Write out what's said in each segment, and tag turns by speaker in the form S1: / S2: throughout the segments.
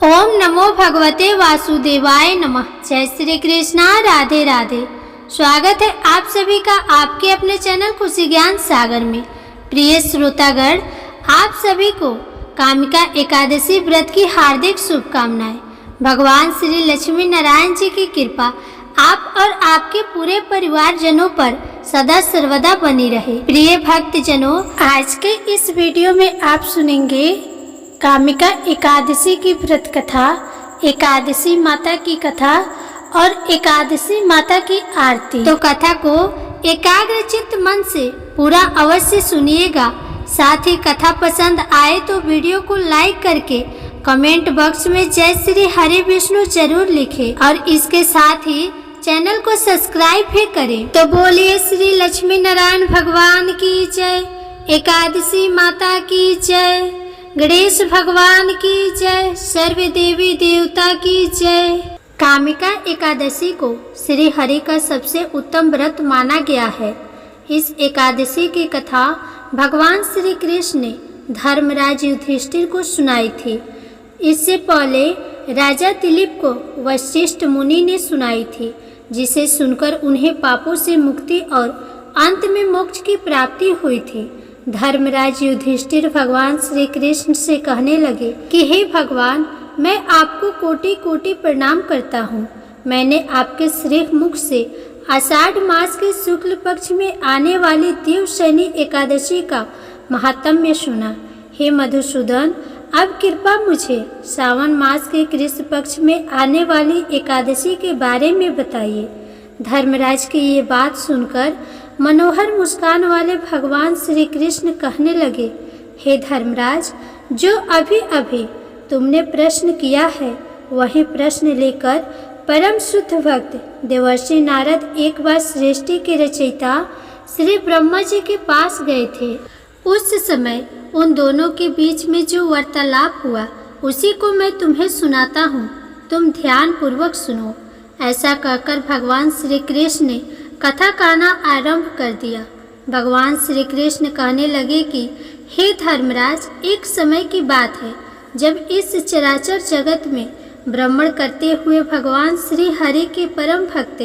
S1: ओम नमो भगवते वासुदेवाय नमः। जय श्री कृष्णा, राधे राधे। स्वागत है आप सभी का आपके अपने चैनल खुशी ज्ञान सागर में। प्रिय श्रोतागण, आप सभी को कामिका एकादशी व्रत की हार्दिक शुभकामनाएं। भगवान श्री लक्ष्मी नारायण जी की कृपा आप और आपके पूरे परिवार जनों पर सदा सर्वदा बनी रहे। प्रिय भक्त जनों, आज के इस वीडियो में आप सुनेंगे कामिका एकादशी की व्रत कथा, एकादशी माता की कथा और एकादशी माता की आरती। तो कथा को एकाग्रचित्त मन से पूरा अवश्य सुनिएगा। साथ ही कथा पसंद आए तो वीडियो को लाइक करके कमेंट बॉक्स में जय श्री हरि विष्णु जरूर लिखें और इसके साथ ही चैनल को सब्सक्राइब भी करें। तो बोलिए श्री लक्ष्मी नारायण भगवान की जय, एकादशी माता की जय, गणेश भगवान की जय, सर्व देवी देवता की जय। कामिका एकादशी को श्री हरि का सबसे उत्तम व्रत माना गया है। इस एकादशी की कथा भगवान श्री कृष्ण ने धर्मराज युधिष्ठिर को सुनाई थी। इससे पहले राजा दिलीप को वशिष्ठ मुनि ने सुनाई थी, जिसे सुनकर उन्हें पापों से मुक्ति और अंत में मोक्ष की प्राप्ति हुई थी। धर्मराज युधिष्ठिर भगवान श्री कृष्ण से कहने लगे कि हे भगवान, मैं आपको कोटि कोटि प्रणाम करता हूँ। मैंने आपके श्रेष्ठ मुख से आषाढ़ मास के शुक्ल पक्ष में आने वाली देवशयनी एकादशी का महात्म्य सुना। हे मधुसूदन, अब कृपा मुझे श्रावण मास के कृष्ण पक्ष में आने वाली एकादशी के बारे में बताइए। धर्मराज की ये बात सुनकर मनोहर मुस्कान वाले भगवान श्री कृष्ण कहने लगे, हे धर्मराज, जो अभी अभी तुमने प्रश्न किया है वही प्रश्न लेकर परम शुद्ध भक्त देवर्षि नारद एक बार सृष्टि के रचयिता श्री ब्रह्मा जी के पास गए थे। उस समय उन दोनों के बीच में जो वार्तालाप हुआ उसी को मैं तुम्हें सुनाता हूँ, तुम ध्यान पूर्वक सुनो। ऐसा कहकर भगवान श्री कृष्ण ने कथा कहना आरंभ कर दिया। भगवान श्री कृष्ण कहने लगे कि हे धर्मराज, एक समय की बात है जब इस चराचर जगत में भ्रमण करते हुए भगवान श्री हरि के परम भक्त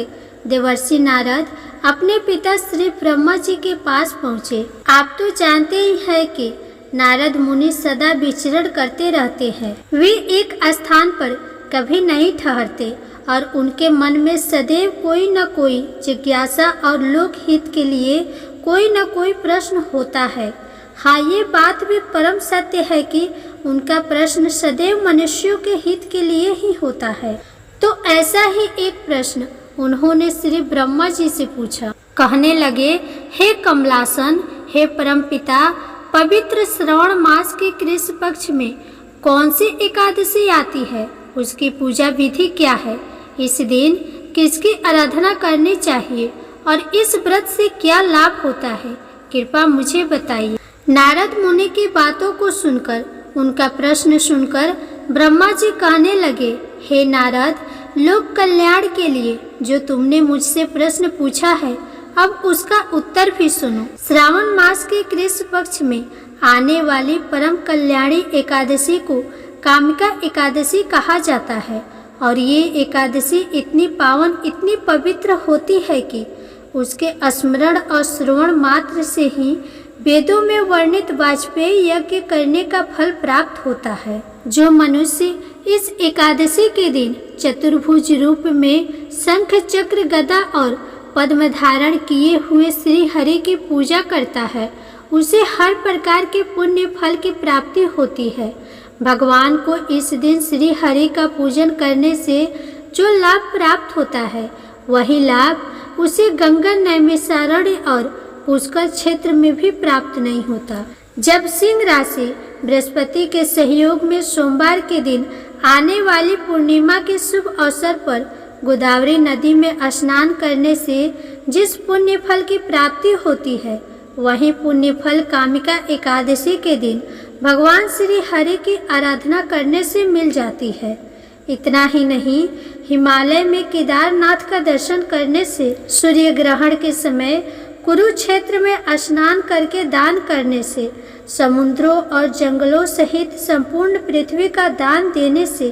S1: देवर्षि नारद अपने पिता श्री ब्रह्मा जी के पास पहुँचे। आप तो जानते ही हैं कि नारद मुनि सदा विचरण करते रहते हैं। वे एक स्थान पर कभी नहीं ठहरते और उनके मन में सदैव कोई न कोई जिज्ञासा और लोक हित के लिए कोई न कोई प्रश्न होता है। हाँ, ये बात भी परम सत्य है कि उनका प्रश्न सदैव मनुष्यों के हित के लिए ही होता है। तो ऐसा ही एक प्रश्न उन्होंने श्री ब्रह्मा जी से पूछा। कहने लगे, हे कमलासन, हे परमपिता, पवित्र श्रावण मास के कृष्ण पक्ष में कौन सी एकादशी आती है? उसकी पूजा विधि क्या है? इस दिन किसकी आराधना करनी चाहिए और इस व्रत से क्या लाभ होता है? कृपा मुझे बताइए। नारद मुनि की बातों को सुनकर, उनका प्रश्न सुनकर ब्रह्मा जी कहने लगे, हे नारद, लोक कल्याण के लिए जो तुमने मुझसे प्रश्न पूछा है, अब उसका उत्तर भी सुनो। श्रावण मास के कृष्ण पक्ष में आने वाली परम कल्याणी एकादशी को कामिका एकादशी कहा जाता है और ये एकादशी इतनी पावन, इतनी पवित्र होती है कि उसके स्मरण और श्रवण मात्र से ही वेदों में वर्णित वाजपेयी यज्ञ करने का फल प्राप्त होता है। जो मनुष्य इस एकादशी के दिन चतुर्भुज रूप में शंख चक्र गदा और पद्म धारण किए हुए श्री हरि की पूजा करता है, उसे हर प्रकार के पुण्य फल की प्राप्ति होती है। भगवान को इस दिन श्री हरि का पूजन करने से जो लाभ प्राप्त होता है, वही लाभ उसे गंगा, नैमिषारण्य और पुष्कर क्षेत्र में भी प्राप्त नहीं होता। जब सिंह राशि बृहस्पति के सहयोग में सोमवार के दिन आने वाली पूर्णिमा के शुभ अवसर पर गोदावरी नदी में स्नान करने से जिस पुण्य फल की प्राप्ति होती है, वही पुण्य फल कामिका एकादशी के दिन भगवान श्री हरि की आराधना करने से मिल जाती है। इतना ही नहीं, हिमालय में केदारनाथ का दर्शन करने से सूर्य ग्रहण के समय कुरुक्षेत्र में स्नान करके दान करने से, समुद्रों और जंगलों सहित संपूर्ण पृथ्वी का दान देने से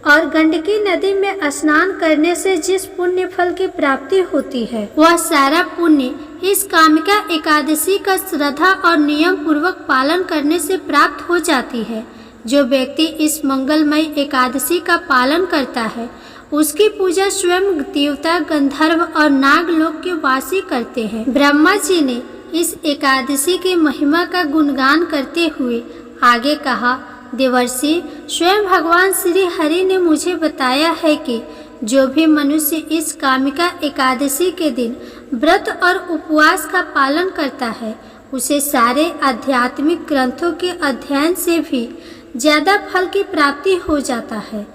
S1: और गंडकी नदी में स्नान करने से जिस पुण्य फल की प्राप्ति होती है, वह सारा पुण्य इस कामिका एकादशी का श्रद्धा और नियम पूर्वक पालन करने से प्राप्त हो जाती है। जो व्यक्ति इस मंगलमय एकादशी का पालन करता है, उसकी पूजा स्वयं देवता, गंधर्व और नागलोक के वासी करते हैं। ब्रह्मा जी ने इस एकादशी की महिमा का गुणगान करते हुए आगे कहा, देवर्षि, स्वयं भगवान श्री हरि ने मुझे बताया है कि जो भी मनुष्य इस कामिका एकादशी के दिन व्रत और उपवास का पालन करता है, उसे सारे आध्यात्मिक ग्रंथों के अध्ययन से भी ज्यादा फल की प्राप्ति हो जाता है।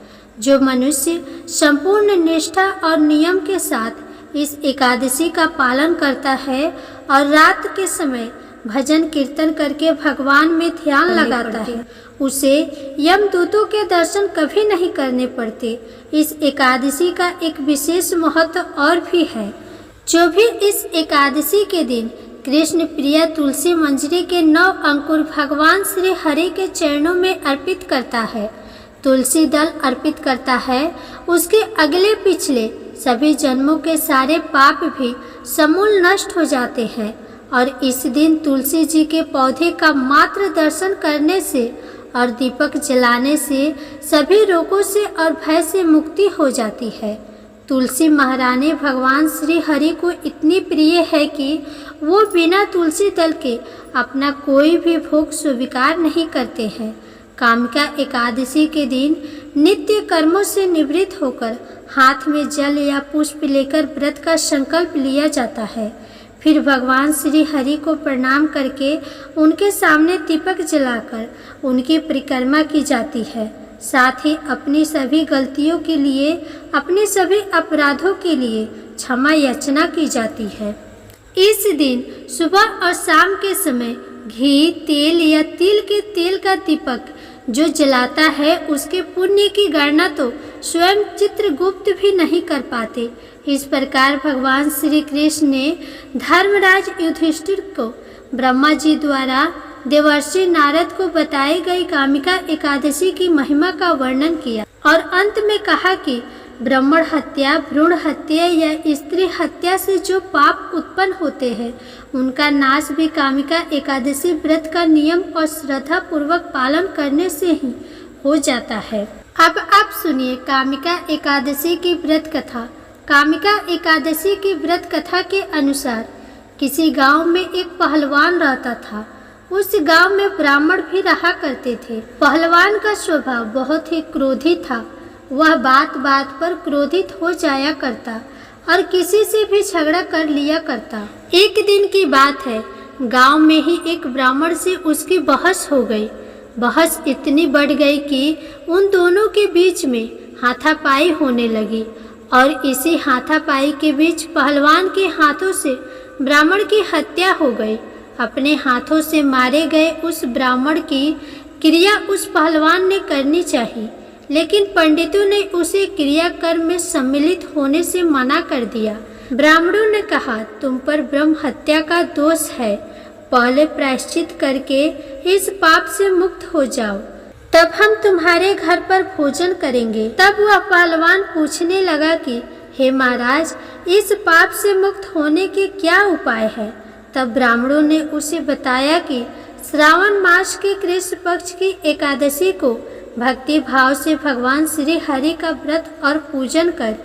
S1: जो मनुष्य संपूर्ण निष्ठा और नियम के साथ इस एकादशी का पालन करता है और रात के समय भजन कीर्तन करके भगवान में ध्यान लगाता है, उसे यमदूतों के दर्शन कभी नहीं करने पड़ते। इस एकादशी का एक विशेष महत्व और भी है। जो भी इस एकादशी के दिन कृष्ण प्रिया तुलसी मंजरी के 9 अंकुर भगवान श्री हरि के चरणों में अर्पित करता है, तुलसी दल अर्पित करता है, उसके अगले पिछले सभी जन्मों के सारे पाप भी समूल नष्ट हो जाते हैं। और इस दिन तुलसी जी के पौधे का मात्र दर्शन करने से और दीपक जलाने से सभी रोगों से और भय से मुक्ति हो जाती है। तुलसी महारानी भगवान श्री हरि को इतनी प्रिय है कि वो बिना तुलसी दल के अपना कोई भी भोग स्वीकार नहीं करते हैं। कामिका एकादशी के दिन नित्य कर्मों से निवृत्त होकर हाथ में जल या पुष्प लेकर व्रत का संकल्प लिया जाता है। फिर भगवान श्री हरि को प्रणाम करके उनके सामने दीपक जलाकर उनकी परिक्रमा की जाती है। साथ ही अपनी सभी गलतियों के लिए, अपने सभी अपराधों के लिए क्षमा याचना की जाती है। इस दिन सुबह और शाम के समय घी, तेल या तिल के तेल का दीपक जो जलाता है, उसके पुण्य की गणना तो स्वयं चित्रगुप्त भी नहीं कर पाते। इस प्रकार भगवान श्री कृष्ण ने धर्मराज युधिष्ठिर को ब्रह्मा जी द्वारा देवर्षि नारद को बताई गई कामिका एकादशी की महिमा का वर्णन किया और अंत में कहा कि ब्राह्मण हत्या, भ्रूण हत्या या स्त्री हत्या से जो पाप उत्पन्न होते हैं, उनका नाश भी कामिका एकादशी व्रत का नियम और श्रद्धा पूर्वक पालन करने से ही हो जाता है। अब आप सुनिए कामिका एकादशी की व्रत कथा। कामिका एकादशी की व्रत कथा के अनुसार किसी गांव में एक पहलवान रहता था। उस गांव में ब्राह्मण भी रहा करते थे। पहलवान का स्वभाव बहुत ही क्रोधी था। वह बात बात पर क्रोधित हो जाया करता और किसी से भी झगड़ा कर लिया करता। एक दिन की बात है, गांव में ही एक ब्राह्मण से उसकी बहस हो गई। बहस इतनी बढ़ गई कि उन दोनों के बीच में हाथापाई होने लगी और इसी हाथापाई के बीच पहलवान के हाथों से ब्राह्मण की हत्या हो गई। अपने हाथों से मारे गए उस ब्राह्मण की क्रिया उस पहलवान ने करनी चाहिए, लेकिन पंडितों ने उसे क्रियाकर्म में सम्मिलित होने से मना कर दिया। ब्राह्मणों ने कहा, तुम पर ब्रह्म हत्या का दोष है, पहले प्रायश्चित करके इस पाप से मुक्त हो जाओ, तब हम तुम्हारे घर पर भोजन करेंगे। तब वह पहलवान पूछने लगा कि हे महाराज, इस पाप से मुक्त होने के क्या उपाय है? तब ब्राह्मणों ने उसे बताया कि श्रावण मास के कृष्ण पक्ष की एकादशी को भक्ति भाव से भगवान श्री हरि का व्रत और पूजन कर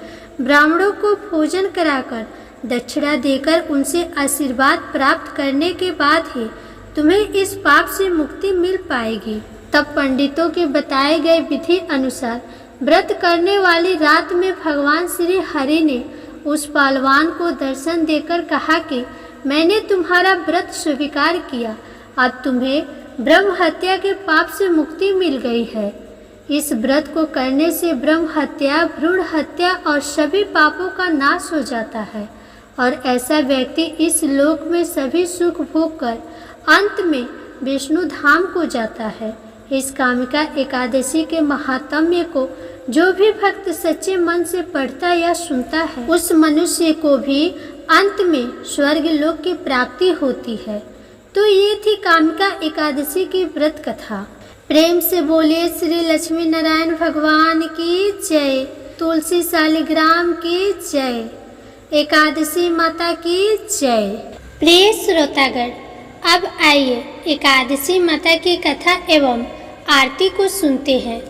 S1: ब्राह्मणों को भोजन कराकर दक्षिणा देकर उनसे आशीर्वाद प्राप्त करने के बाद ही तुम्हें इस पाप से मुक्ति मिल पाएगी। तब पंडितों के बताए गए विधि अनुसार व्रत करने वाली रात में भगवान श्री हरि ने उस पहलवान को दर्शन देकर कहा कि मैंने तुम्हारा व्रत स्वीकार किया, अब तुम्हें ब्रह्म हत्या के पाप से मुक्ति मिल गई है। इस व्रत को करने से ब्रह्म हत्या, भ्रूण हत्या और सभी पापों का नाश हो जाता है और ऐसा व्यक्ति इस लोक में सभी सुख भोग कर अंत में विष्णु धाम को जाता है। इस कामिका एकादशी के महात्म्य को जो भी भक्त सच्चे मन से पढ़ता या सुनता है, उस मनुष्य को भी अंत में स्वर्ग लोक की प्राप्ति होती है। तो ये थी कामिका एकादशी की व्रत कथा। प्रेम से बोलिए श्री लक्ष्मी नारायण भगवान की जय, तुलसी शालिग्राम की जय, एकादशी माता की जय। प्रिय श्रोतागण, अब आइए एकादशी माता की कथा एवं आरती को सुनते हैं।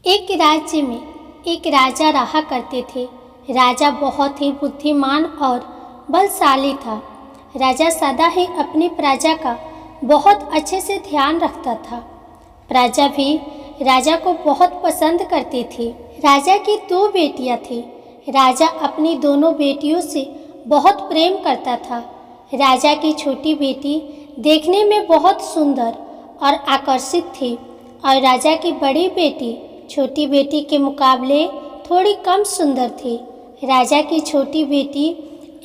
S1: एक राज्य में एक राजा रहा करते थे। राजा बहुत ही बुद्धिमान और बलशाली था। राजा सदा ही अपनी प्रजा का बहुत अच्छे से ध्यान रखता था। प्रजा भी राजा को बहुत पसंद करती थी। राजा की 2 बेटियां थीं। राजा अपनी दोनों बेटियों से बहुत प्रेम करता था। राजा की छोटी बेटी देखने में बहुत सुंदर और आकर्षित थी और राजा की बड़ी बेटी छोटी बेटी के मुकाबले थोड़ी कम सुंदर थी। राजा की छोटी बेटी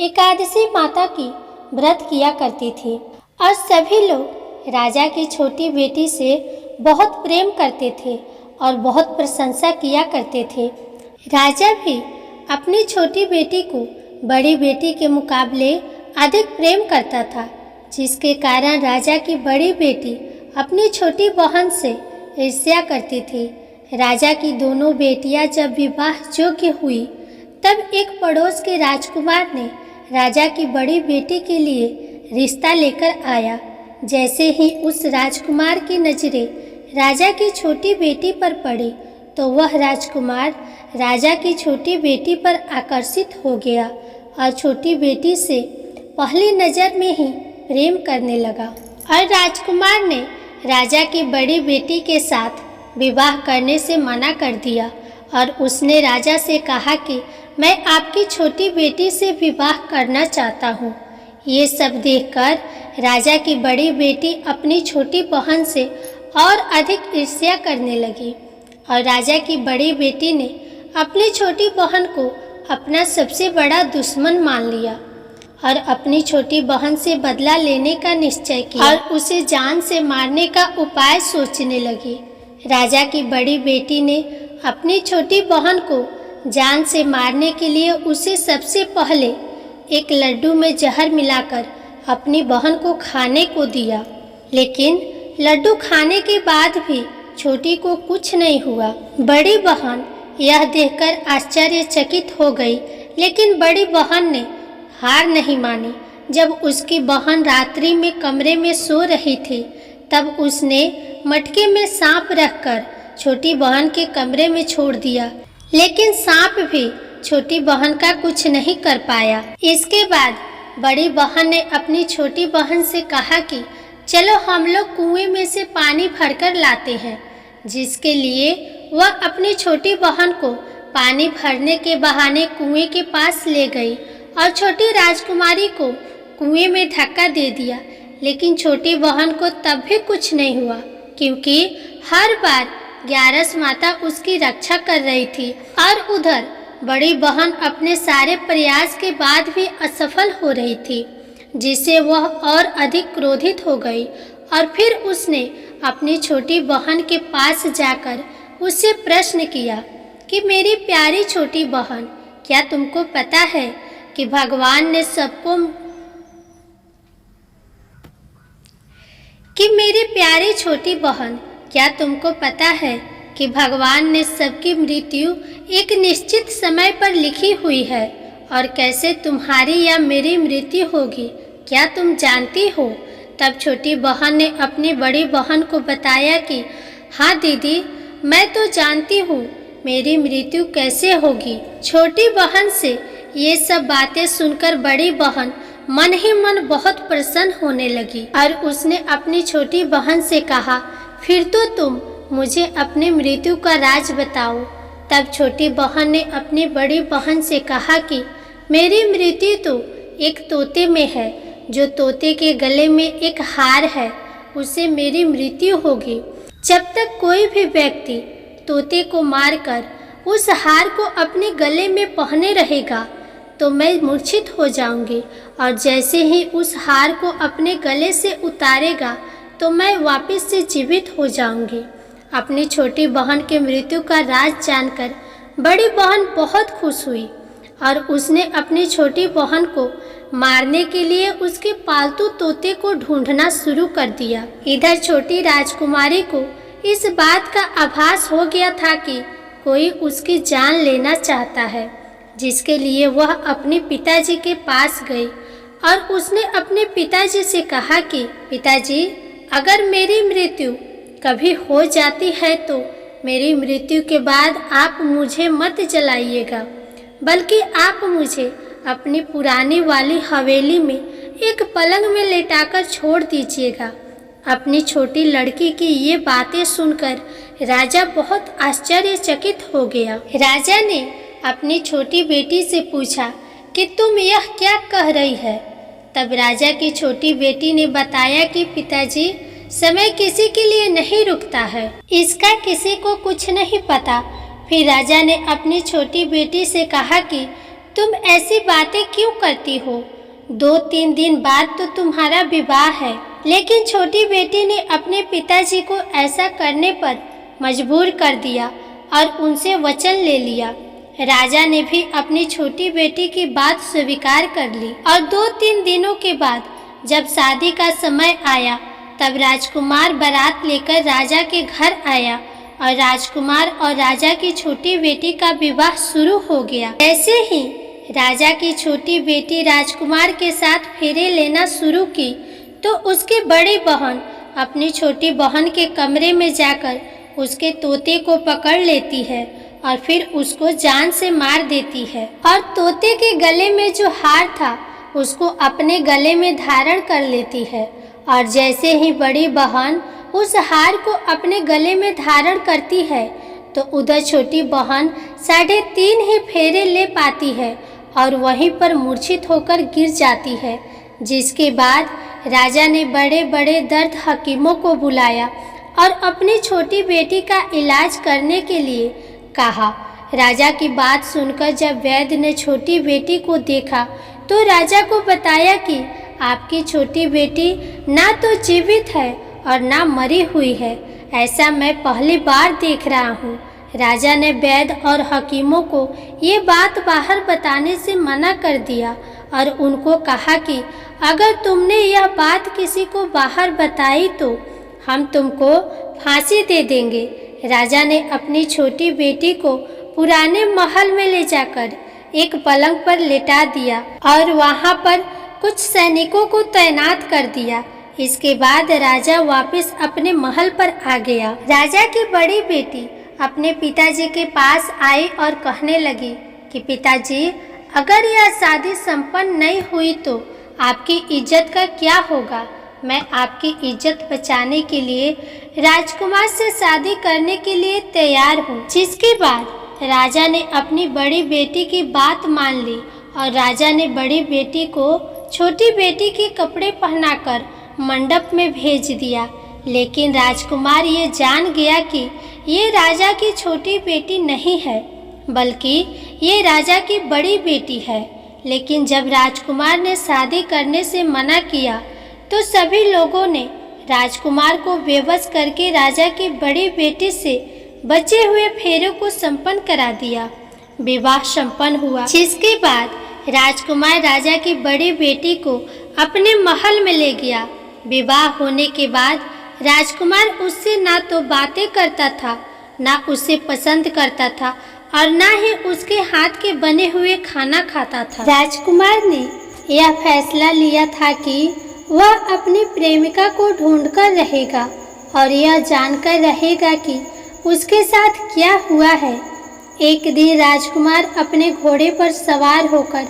S1: एकादशी माता की व्रत किया करती थी और सभी लोग राजा की छोटी बेटी से बहुत प्रेम करते थे और बहुत प्रशंसा किया करते थे। राजा भी अपनी छोटी बेटी को बड़ी बेटी के मुकाबले अधिक प्रेम करता था, जिसके कारण राजा की बड़ी बेटी अपनी छोटी बहन से ईर्ष्या करती थी। राजा की दोनों बेटियां जब विवाह योग्य हुई तब एक पड़ोस के राजकुमार ने राजा की बड़ी बेटी के लिए रिश्ता लेकर आया। जैसे ही उस राजकुमार की नज़रें राजा की छोटी बेटी पर पड़ी तो वह राजकुमार राजा की छोटी बेटी पर आकर्षित हो गया और छोटी बेटी से पहली नज़र में ही प्रेम करने लगा। और राजकुमार ने राजा की बड़ी बेटी के साथ विवाह करने से मना कर दिया और उसने राजा से कहा कि मैं आपकी छोटी बेटी से विवाह करना चाहता हूँ। ये सब देखकर राजा की बड़ी बेटी अपनी छोटी बहन से और अधिक ईर्ष्या करने लगी और राजा की बड़ी बेटी ने अपनी छोटी बहन को अपना सबसे बड़ा दुश्मन मान लिया और अपनी छोटी बहन से बदला लेने का निश्चय किया और उसे जान से मारने का उपाय सोचने लगी। राजा की बड़ी बेटी ने अपनी छोटी बहन को जान से मारने के लिए उसे सबसे पहले एक लड्डू में जहर मिलाकर अपनी बहन को खाने को दिया। लेकिन लड्डू खाने के बाद भी छोटी को कुछ नहीं हुआ। बड़ी बहन यह देखकर आश्चर्यचकित हो गई, लेकिन बड़ी बहन ने हार नहीं मानी। जब उसकी बहन रात्रि में कमरे में सो रही थी तब उसने मटके में सांप रखकर छोटी बहन के कमरे में छोड़ दिया, लेकिन सांप भी छोटी बहन का कुछ नहीं कर पाया। इसके बाद बड़ी बहन ने अपनी छोटी बहन से कहा कि चलो हम लोग कुएं में से पानी भरकर लाते हैं, जिसके लिए वह अपनी छोटी बहन को पानी भरने के बहाने कुएं के पास ले गई और छोटी राजकुमारी को कुएं में धक्का दे दिया। लेकिन छोटी बहन को तब भी कुछ नहीं हुआ, क्योंकि हर बार ग्यारस माता उसकी रक्षा कर रही थी और उधर बड़ी बहन अपने सारे प्रयास के बाद भी असफल हो रही थी, जिससे वह और अधिक क्रोधित हो गई और फिर उसने अपनी छोटी बहन के पास जाकर उससे प्रश्न किया कि मेरी प्यारी छोटी बहन, क्या तुमको पता है कि भगवान ने सबको मेरी प्यारी छोटी बहन, क्या तुमको पता है कि भगवान ने सबकी मृत्यु एक निश्चित समय पर लिखी हुई है और कैसे तुम्हारी या मेरी मृत्यु होगी, क्या तुम जानती हो? तब छोटी बहन ने अपनी बड़ी बहन को बताया कि हाँ दीदी, मैं तो जानती हूँ मेरी मृत्यु कैसे होगी। छोटी बहन से ये सब बातें सुनकर बड़ी बहन मन ही मन बहुत प्रसन्न होने लगी और उसने अपनी छोटी बहन से कहा, फिर तो तुम मुझे अपनी मृत्यु का राज बताओ। तब छोटी बहन ने अपनी बड़ी बहन से कहा कि मेरी मृत्यु तो एक तोते में है, जो तोते के गले में एक हार है, उससे मेरी मृत्यु होगी। जब तक कोई भी व्यक्ति तोते को मारकर उस हार को अपने गले में पहने रहेगा तो मैं मूर्छित हो जाऊंगी, और जैसे ही उस हार को अपने गले से उतारेगा तो मैं वापस से जीवित हो जाऊंगी। अपनी छोटी बहन के मृत्यु का राज जानकर बड़ी बहन बहुत खुश हुई और उसने अपनी छोटी बहन को मारने के लिए उसके पालतू तोते को ढूंढना शुरू कर दिया। इधर छोटी राजकुमारी को इस बात का आभास हो गया था कि कोई उसकी जान लेना चाहता है, जिसके लिए वह अपने पिताजी के पास गई और उसने अपने पिताजी से कहा कि पिताजी, अगर मेरी मृत्यु कभी हो जाती है तो मेरी मृत्यु के बाद आप मुझे मत जलाइएगा, बल्कि आप मुझे अपनी पुरानी वाली हवेली में एक पलंग में लेटाकर छोड़ दीजिएगा। अपनी छोटी लड़की की ये बातें सुनकर राजा बहुत आश्चर्यचकित हो गया। राजा ने अपनी छोटी बेटी से पूछा कि तुम यह क्या कह रही है। तब राजा की छोटी बेटी ने बताया कि पिताजी, समय किसी के लिए नहीं रुकता है, इसका किसी को कुछ नहीं पता। फिर राजा ने अपनी छोटी बेटी से कहा कि तुम ऐसी बातें क्यों करती हो? 2-3 दिन बाद तो तुम्हारा विवाह है। लेकिन छोटी बेटी ने अपने पिताजी को ऐसा करने पर मजबूर कर दिया और उनसे वचन ले लिया। राजा ने भी अपनी छोटी बेटी की बात स्वीकार कर ली और 2-3 दिनों के बाद जब शादी का समय आया तब राजकुमार बारात लेकर राजा के घर आया और राजकुमार और राजा की छोटी बेटी का विवाह शुरू हो गया। ऐसे ही राजा की छोटी बेटी राजकुमार के साथ फेरे लेना शुरू की तो उसकी बड़ी बहन अपनी छोटी बहन के कमरे में जाकर उसके तोते को पकड़ लेती है और फिर उसको जान से मार देती है और तोते के गले में जो हार था उसको अपने गले में धारण कर लेती है। और जैसे ही बड़ी बहन उस हार को अपने गले में धारण करती है तो उधर छोटी बहन 3.5 ही फेरे ले पाती है और वहीं पर मूर्छित होकर गिर जाती है। जिसके बाद राजा ने बड़े बड़े दर्द हकीमों को बुलाया और अपनी छोटी बेटी का इलाज करने के लिए कहा। राजा की बात सुनकर जब वैद्य ने छोटी बेटी को देखा तो राजा को बताया कि आपकी छोटी बेटी ना तो जीवित है और ना मरी हुई है, ऐसा मैं पहली बार देख रहा हूँ। राजा ने वैद्य और हकीमों को ये बात बाहर बताने से मना कर दिया और उनको कहा कि अगर तुमने यह बात किसी को बाहर बताई तो हम तुमको फांसी दे देंगे। राजा ने अपनी छोटी बेटी को पुराने महल में ले जाकर एक पलंग पर लेटा दिया और वहाँ पर कुछ सैनिकों को तैनात कर दिया। इसके बाद राजा वापस अपने महल पर आ गया। राजा की बड़ी बेटी अपने पिताजी के पास आई और कहने लगी कि पिताजी, अगर यह शादी संपन्न नहीं हुई तो आपकी इज्जत का क्या होगा? मैं आपकी इज्जत बचाने के लिए राजकुमार से शादी करने के लिए तैयार हूँ। जिसके बाद राजा ने अपनी बड़ी बेटी की बात मान ली और राजा ने बड़ी बेटी को छोटी बेटी के कपड़े पहनाकर मंडप में भेज दिया। लेकिन राजकुमार ये जान गया कि ये राजा की छोटी बेटी नहीं है, बल्कि ये राजा की बड़ी बेटी है। लेकिन जब राजकुमार ने शादी करने से मना किया तो सभी लोगों ने राजकुमार को बेबस करके राजा की बड़ी बेटी से बचे हुए फेरों को संपन्न करा दिया। विवाह संपन्न हुआ, जिसके बाद राजकुमार राजा की बड़ी बेटी को अपने महल में ले गया। विवाह होने के बाद राजकुमार उससे ना तो बातें करता था, ना उसे पसंद करता था और ना ही उसके हाथ के बने हुए खाना खाता था। राजकुमार ने यह फैसला लिया था कि वह अपनी प्रेमिका को ढूंढकर रहेगा और यह जानकर रहेगा कि उसके साथ क्या हुआ है। एक दिन राजकुमार अपने घोड़े पर सवार होकर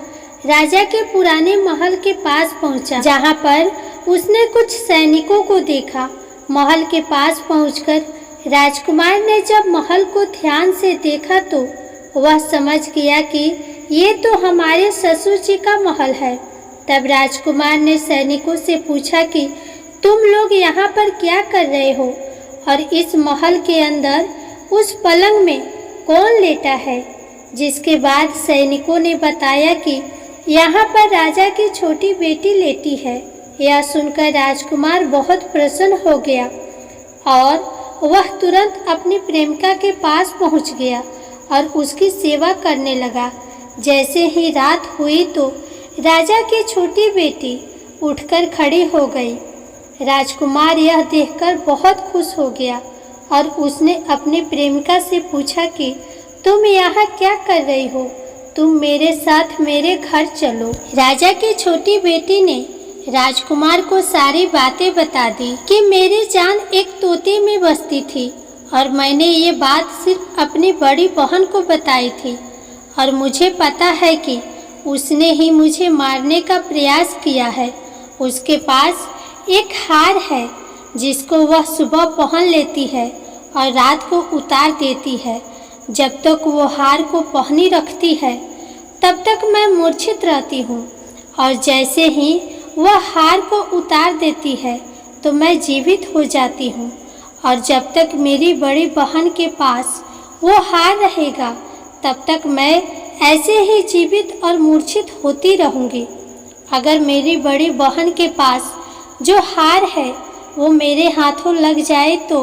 S1: राजा के पुराने महल के पास पहुंचा, जहां पर उसने कुछ सैनिकों को देखा। महल के पास पहुंचकर राजकुमार ने जब महल को ध्यान से देखा तो वह समझ गया कि ये तो हमारे ससुर जी का महल है। तब राजकुमार ने सैनिकों से पूछा कि तुम लोग यहाँ पर क्या कर रहे हो और इस महल के अंदर उस पलंग में कौन लेटा है। जिसके बाद सैनिकों ने बताया कि यहाँ पर राजा की छोटी बेटी लेटी है। यह सुनकर राजकुमार बहुत प्रसन्न हो गया और वह तुरंत अपनी प्रेमिका के पास पहुँच गया और उसकी सेवा करने लगा। जैसे ही रात हुई तो राजा की छोटी बेटी उठकर खड़ी हो गई। राजकुमार यह देखकर बहुत खुश हो गया और उसने अपनी प्रेमिका से पूछा कि तुम यहाँ क्या कर रही हो? तुम मेरे साथ मेरे घर चलो। राजा की छोटी बेटी ने राजकुमार को सारी बातें बता दी कि मेरी जान एक तोते में बसती थी और मैंने ये बात सिर्फ अपनी बड़ी बहन को बताई थी और मुझे पता है कि उसने ही मुझे मारने का प्रयास किया है। उसके पास एक हार है जिसको वह सुबह पहन लेती है और रात को उतार देती है। जब तक वो हार को पहनी रखती है तब तक मैं मूर्छित रहती हूँ और जैसे ही वह हार को उतार देती है तो मैं जीवित हो जाती हूँ और जब तक मेरी बड़ी बहन के पास वो हार रहेगा तब तक मैं ऐसे ही जीवित और मूर्छित होती रहूँगी। अगर मेरी बड़ी बहन के पास जो हार है वो मेरे हाथों लग जाए तो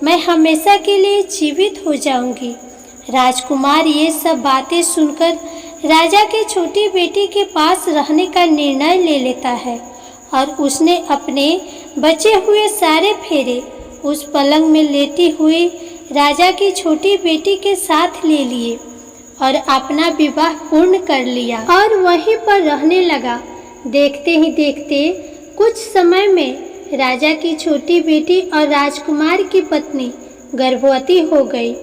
S1: मैं हमेशा के लिए जीवित हो जाऊंगी। राजकुमार ये सब बातें सुनकर राजा की छोटी बेटी के पास रहने का निर्णय ले लेता है और उसने अपने बचे हुए सारे फेरे उस पलंग में लेटी हुई राजा की छोटी बेटी के साथ ले लिए और अपना विवाह पूर्ण कर लिया और वहीं पर रहने लगा। देखते ही देखते कुछ समय में राजा की छोटी बेटी और राजकुमार की पत्नी गर्भवती हो गई।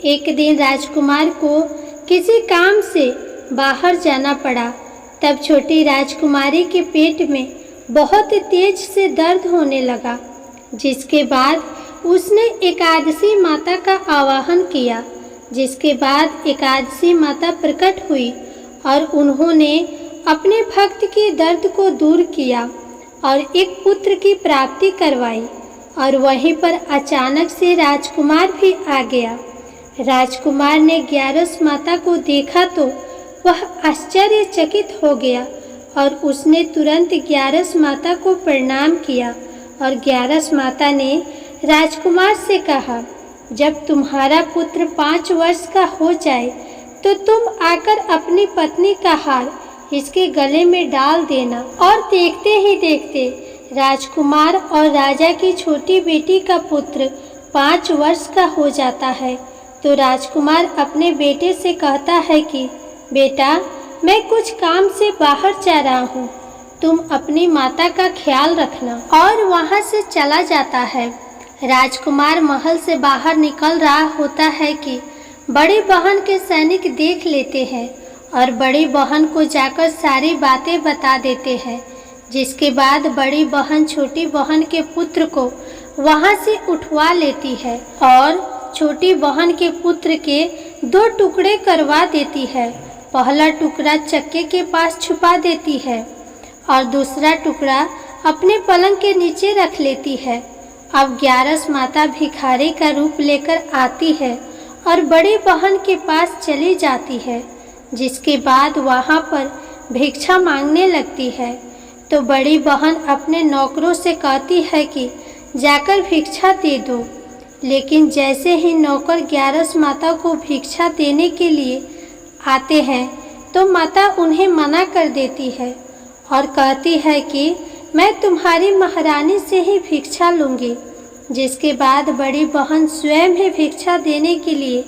S1: एक दिन राजकुमार को किसी काम से बाहर जाना पड़ा। तब छोटी राजकुमारी के पेट में बहुत तेज से दर्द होने लगा, जिसके बाद उसने एकादशी माता का आवाहन किया। जिसके बाद एकादशी माता प्रकट हुई और उन्होंने अपने भक्त के दर्द को दूर किया और एक पुत्र की प्राप्ति करवाई। और वहीं पर अचानक से राजकुमार भी आ गया। राजकुमार ने ग्यारस माता को देखा तो वह आश्चर्यचकित हो गया और उसने तुरंत ग्यारस माता को प्रणाम किया और ग्यारस माता ने राजकुमार से कहा, जब तुम्हारा पुत्र 5 वर्ष का हो जाए तो तुम आकर अपनी पत्नी का हार इसके गले में डाल देना। और देखते ही देखते राजकुमार और राजा की छोटी बेटी का पुत्र 5 वर्ष का हो जाता है। तो राजकुमार अपने बेटे से कहता है कि बेटा, मैं कुछ काम से बाहर जा रहा हूँ, तुम अपनी माता का ख्याल रखना। और वहाँ से चला जाता है। राजकुमार महल से बाहर निकल रहा होता है कि बड़ी बहन के सैनिक देख लेते हैं और बड़ी बहन को जाकर सारी बातें बता देते हैं। जिसके बाद बड़ी बहन छोटी बहन के पुत्र को वहाँ से उठवा लेती है और छोटी बहन के पुत्र के 2 टुकड़े करवा देती है। पहला टुकड़ा चक्के के पास छुपा देती है और दूसरा टुकड़ा अपने पलंग के नीचे रख लेती है। अब ग्यारस माता भिखारी का रूप लेकर आती है और बड़ी बहन के पास चली जाती है। जिसके बाद वहाँ पर भिक्षा मांगने लगती है। तो बड़ी बहन अपने नौकरों से कहती है कि जाकर भिक्षा दे दो। लेकिन जैसे ही नौकर ग्यारस माता को भिक्षा देने के लिए आते हैं तो माता उन्हें मना कर देती है और कहती है कि मैं तुम्हारी महारानी से ही भिक्षा लूँगी। जिसके बाद बड़ी बहन स्वयं ही भिक्षा देने के लिए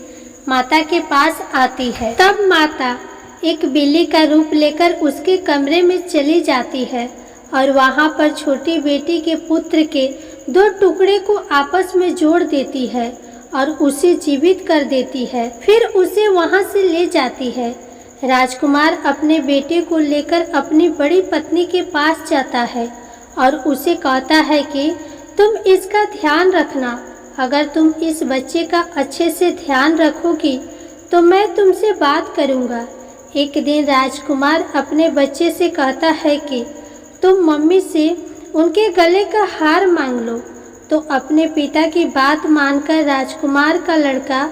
S1: माता के पास आती है। तब माता एक बिल्ली का रूप लेकर उसके कमरे में चली जाती है और वहाँ पर छोटी बेटी के पुत्र के 2 टुकड़े को आपस में जोड़ देती है और उसे जीवित कर देती है। फिर उसे वहाँ से ले जाती है। राजकुमार अपने बेटे को लेकर अपनी बड़ी पत्नी के पास जाता है और उसे कहता है कि तुम इसका ध्यान रखना। अगर तुम इस बच्चे का अच्छे से ध्यान रखोगी तो मैं तुमसे बात करूँगा। एक दिन राजकुमार अपने बच्चे से कहता है कि तुम मम्मी से उनके गले का हार मांग लो। तो अपने पिता की बात मानकर राजकुमार का लड़का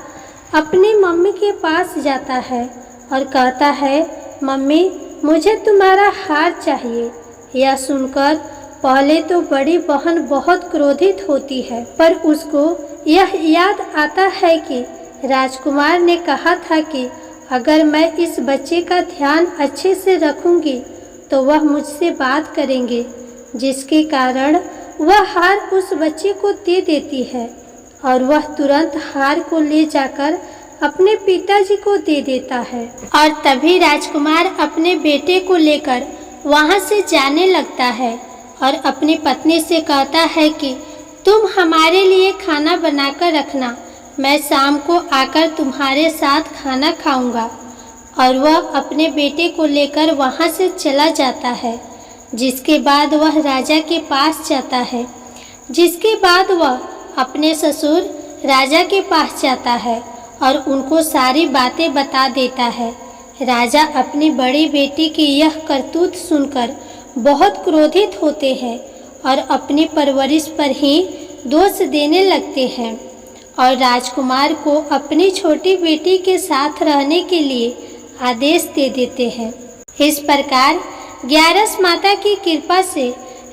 S1: अपनी मम्मी के पास जाता है और कहता है, मम्मी मुझे तुम्हारा हार चाहिए। यह सुनकर पहले तो बड़ी बहन बहुत क्रोधित होती है, पर उसको यह याद आता है कि राजकुमार ने कहा था कि अगर मैं इस बच्चे का ध्यान अच्छे से रखूंगी तो वह मुझसे बात करेंगे, जिसके कारण वह हार उस बच्चे को दे देती है और वह तुरंत हार को ले जाकर अपने पिताजी को दे देता है। और तभी राजकुमार अपने बेटे को लेकर वहाँ से जाने लगता है और अपनी पत्नी से कहता है कि तुम हमारे लिए खाना बनाकर रखना, मैं शाम को आकर तुम्हारे साथ खाना खाऊंगा। और वह अपने बेटे को लेकर वहाँ से चला जाता है, जिसके बाद वह राजा के पास जाता है। जिसके बाद वह अपने ससुर राजा के पास जाता है और उनको सारी बातें बता देता है। राजा अपनी बड़ी बेटी की यह करतूत सुनकर बहुत क्रोधित होते हैं और अपनी परवरिश पर ही दोष देने लगते हैं और राजकुमार को अपनी छोटी बेटी के साथ रहने के लिए आदेश दे देते हैं। इस प्रकार ग्यारस माता की कृपा से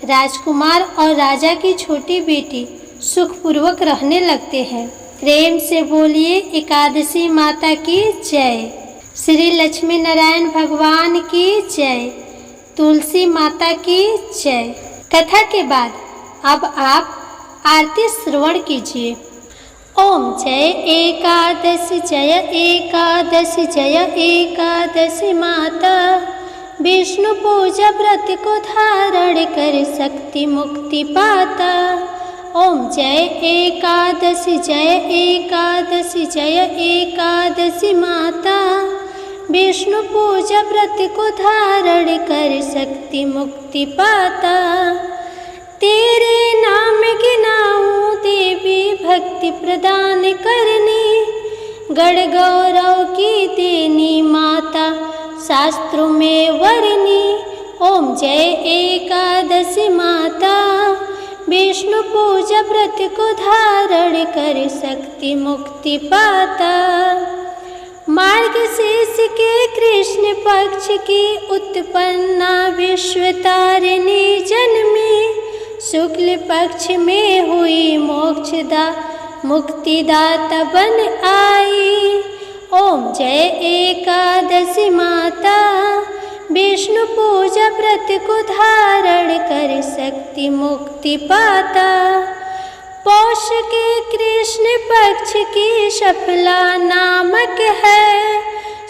S1: राजकुमार और राजा की छोटी बेटी सुखपूर्वक रहने लगते हैं। प्रेम से बोलिए एकादशी माता की जय। श्री लक्ष्मी नारायण भगवान की जय। तुलसी माता की जय। कथा के बाद अब आप आरती श्रवण कीजिए। ओम जय एकादशी जय एकादशी जय एकादशी माता, विष्णु पूजा व्रत को धारण कर शक्ति मुक्ति पाता। ओम जय एकादशी जय एकादशी जय एकादशी माता, विष्णु पूजा व्रत को धारण कर शक्ति मुक्ति पाता। तेरे नाम गिनाऊं देवी भक्ति प्रदान करनी, गढ़ गौरव की देनी माता शास्त्रों में वर्णी। ओम जय एकादशी माता, विष्णु पूजा व्रत को धारण कर शक्ति मुक्ति पाता। मार्गशीर्ष के कृष्ण पक्ष की उत्पन्ना विश्व तारिणी जन्मी, शुक्ल पक्ष में हुई मोक्षदा मुक्तिदाता बन आई। ओम जय एकादशी माता, विष्णु पूजा व्रत को धारण कर शक्ति मुक्ति पाता। पौष के कृष्ण पक्ष की सफला नामक है,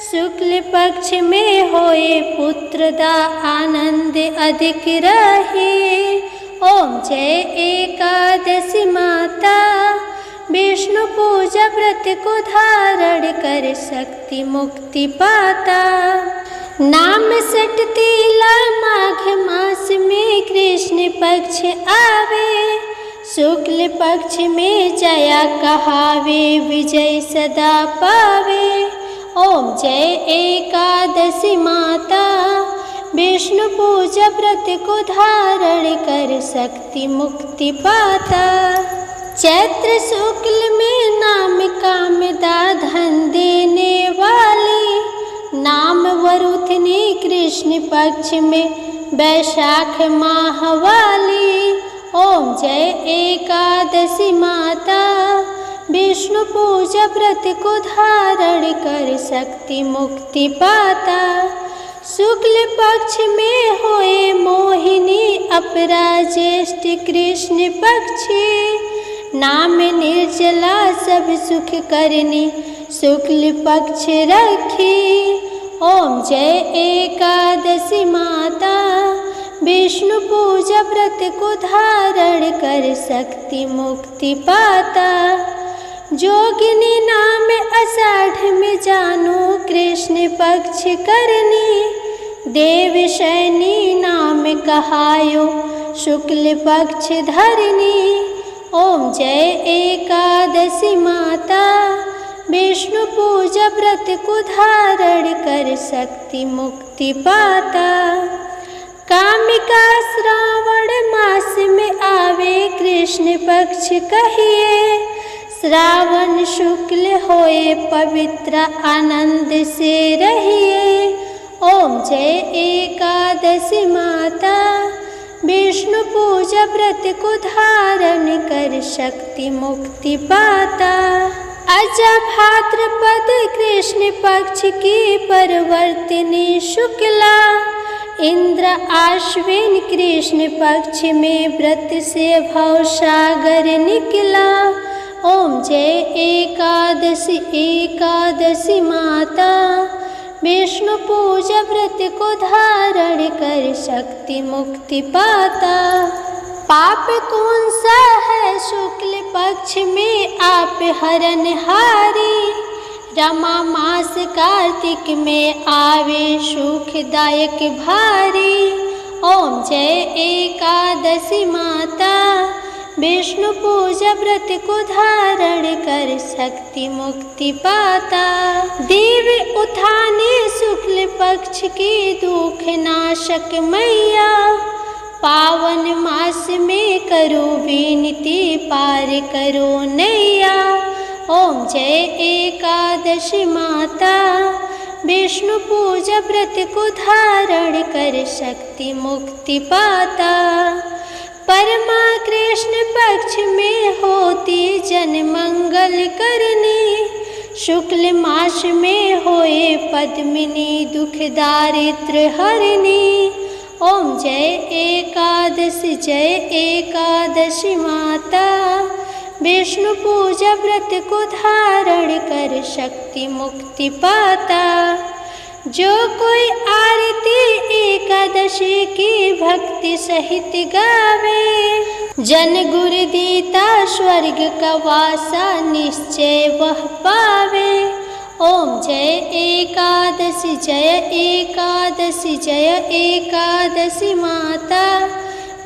S1: शुक्ल पक्ष में होए पुत्रदा आनंद अधिक रहे। ओम जय एकादशी माता, विष्णु पूजा व्रत को धारण कर शक्ति मुक्ति पाता। नाम सटतीला माघ मास में कृष्ण पक्ष आवे, शुक्ल पक्ष में जया कहावे विजय सदा पावे। ओम जय एकादशी माता, विष्णु पूजा व्रत को धारण कर शक्ति मुक्ति पाता। चैत्र शुक्ल में नाम कामदा धन देने वाली, नाम वरुथनी कृष्ण पक्ष में वैशाख माह वाली। ओम जय एकादशी माता, विष्णु पूजा व्रत को धारण कर शक्ति मुक्ति पाता। शुक्ल पक्ष में होए मोहिनी अपरा ज्येष्ठ कृष्ण पक्षी, नाम निर्जला सब सुख करनी शुक्ल पक्ष रखी। ओम जय एकादशी माता, विष्णु पूजा व्रत को धारण कर शक्ति मुक्ति पाता। जोगिनी नाम आषाढ़ में जानो कृष्ण पक्ष करनी, देव शैनी नाम कहायो शुक्ल पक्ष धरनी। ओम जय एकादशी माता, विष्णु पूजा व्रत को धारण कर शक्ति मुक्ति पाता। कामिका श्रावण मास में आवे कृष्ण पक्ष कहिए, श्रावण शुक्ल होए पवित्र आनंद से रहिए। ओम जय एकादशी माता, विष्णु पूजा व्रत को धारण कर शक्ति मुक्ति पाता। अजा भाद्रपद कृष्ण पक्ष की परवर्तिनी शुक्ला, इंद्र आश्विन कृष्ण पक्ष में व्रत से भव सागर निकला। ओम जय एकादशी एकादशी माता, विष्णु पूजा व्रत को धारण कर शक्ति मुक्ति पाता। पाप कौन सा है शुक्ल पक्ष में आप हरनहारी, रमा मास कार्तिक में आवे सुखदायक भारी। ओम जय एकादशी माता, विष्णु पूजा व्रत को धारण कर शक्ति मुक्ति पाता। देव उठाने शुक्ल पक्ष की दुख नाशक मैया, पावन मास में करो विनती पार करो नैया। ओम जय एकादशी माता, विष्णु पूजा व्रत को धारण कर शक्ति मुक्ति पाता। परमा कृष्ण पक्ष में होती जन मंगल करनी, शुक्ल मास में होए पद्मिनी दुख दारिद्र हरनी। ओम जय एकादशी माता, विष्णु पूजा व्रत को धारण कर शक्ति मुक्ति पाता। जो कोई आरती एकादशी की भक्ति सहित गावे, जन गुरु दीता स्वर्ग का वासा निश्चय वह पावे। ओम जय एकादशी जय एकादशी माता,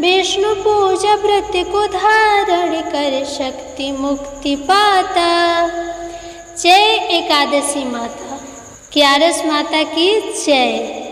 S1: विष्णु पूजा व्रत को धारण कर शक्ति मुक्ति पाता। जय एकादशी माता, क्यारस माता की जय।